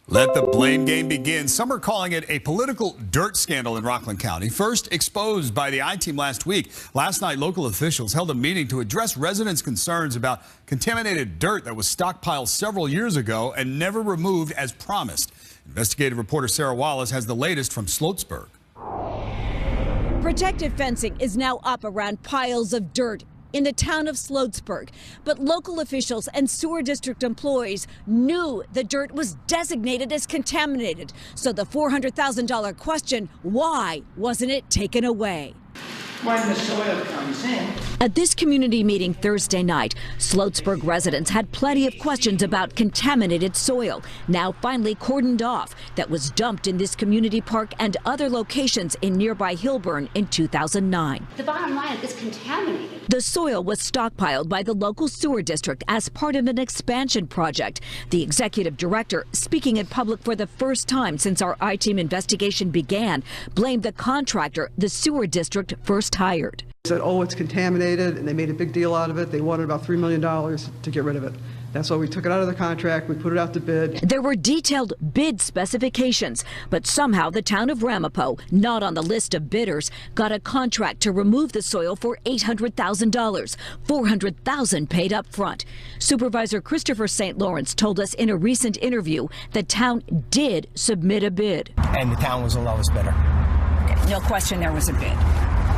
Let the blame game begin. Some are calling it a political dirt scandal in Rockland County. First exposed by the I-Team last week. Last night, local officials held a meeting to address residents' concerns about contaminated dirt that was stockpiled several years ago and never removed as promised. Investigative reporter Sarah Wallace has the latest from Sloatsburg. Protective fencing is now up around piles of dirt in the town of Sloatsburg, but local officials and sewer district employees knew the dirt was designated as contaminated. So the $400,000 question, why wasn't it taken away? When the soil comes in. At this community meeting Thursday night, Sloatsburg residents had plenty of questions about contaminated soil, now finally cordoned off, that was dumped in this community park and other locations in nearby Hilburn in 2009. The bottom line, it's contaminated. The soil was stockpiled by the local sewer district as part of an expansion project. The executive director, speaking in public for the first time since our I-Team investigation began, blamed the contractor the sewer district first hired. They said, oh, it's contaminated, and they made a big deal out of it. They wanted about $3 million to get rid of it. That's why we took it out of the contract. We put it out to bid. There were detailed bid specifications, but somehow the town of Ramapo, not on the list of bidders, got a contract to remove the soil for $800,000, $400,000 paid up front. Supervisor Christopher St. Lawrence told us in a recent interview the town did submit a bid. And the town was the lowest bidder. No question there was a bid.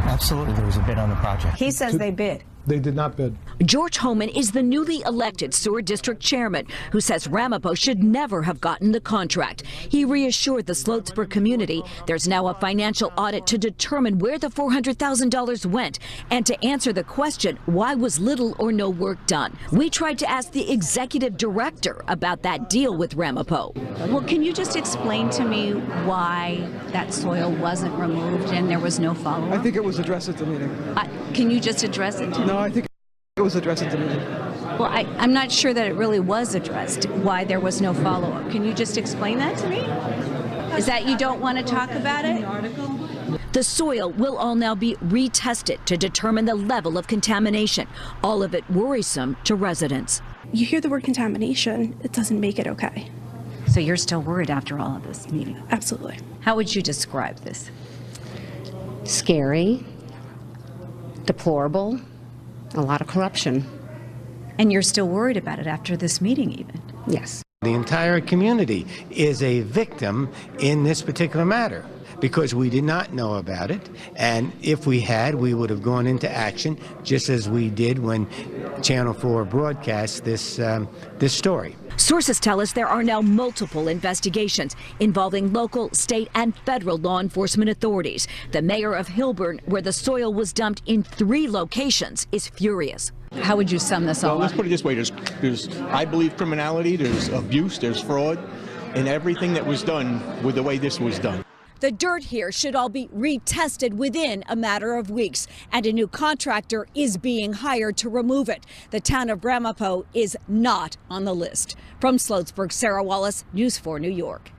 Absolutely, there was a bid on the project. He says they bid. They did not bid. George Homan is the newly elected sewer district chairman who says Ramapo should never have gotten the contract. He reassured the Sloatsburg community there's now a financial audit to determine where the $400,000 went and to answer the question, why was little or no work done? We tried to ask the executive director about that deal with Ramapo. Well, can you just explain to me why that soil wasn't removed and there was no follow-up? I think it was addressed at the meeting. Can you just address it to me? No, I think it was addressed at the meeting. Well, I'm not sure that it really was addressed, why there was no follow-up. Can you just explain that to me? Is that you don't want to talk about it? The soil will all now be retested to determine the level of contamination, all of it worrisome to residents. You hear the word contamination, it doesn't make it okay. So you're still worried after all of this meeting? Absolutely. How would you describe this? Scary, deplorable, a lot of corruption. And you're still worried about it after this meeting even? Yes. The entire community is a victim in this particular matter because we did not know about it, and if we had, we would have gone into action just as we did when Channel 4 broadcast this story. Sources tell us there are now multiple investigations involving local, state, and federal law enforcement authorities. The mayor of Hilburn, where the soil was dumped in 3 locations, is furious. How would you sum this all Well, let's up? put it this way. There's, I believe, criminality, there's abuse, there's fraud, and everything that was done with the way this was done. The dirt here should all be retested within a matter of weeks, and a new contractor is being hired to remove it. The town of Ramapo is not on the list. From Sloatsburg, Sarah Wallace, News 4 New York.